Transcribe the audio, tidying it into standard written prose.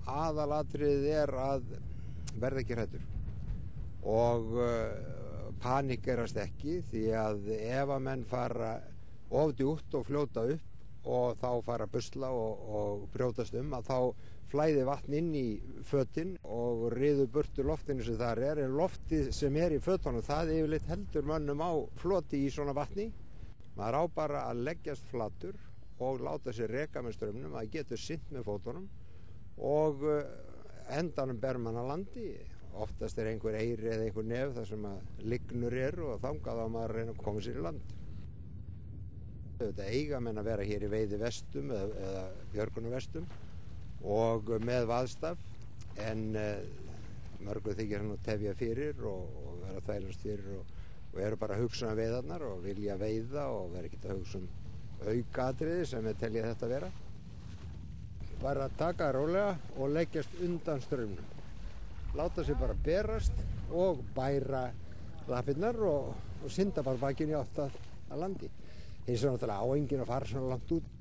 Aðalatriðið að verða ekki hræddur og paníkerast ekki, því að ef að menn fara of djúpt og fljóta upp og þá fara að busla og brjótast að þá flæði vatn inn í fötin og ryður burtu loftinu sem þar en loftið sem í fötunum það yfirleitt heldur mönnum á floti í svona vatni. Maður á bara að leggjast flatur og láta sér reka með straumnum, að getur synt með fótunum og endanum ber mann að landi. Oftast einhver eyri eða einhver nef þar sem að lygnur og þangað á maður að reyna að koma sér í land. Þetta eiga menn að vera hér í veiðivestum eða björgunarvestum og með vaðstaf, en mörgum þykir hann að tefja fyrir og vera að þvælast fyrir og eru bara að hugsa veiðarnar og vilja veiða og vera ekkert að hugsa aukaatriði sem telja þetta vera. Bara að taka rólega og leggjast undan straumnum. Láta sig bara berast og bæra lappirnar og synda bara bakinn í átt að landi. Hins vegar náttúrulega á enginn að fara svona langt út.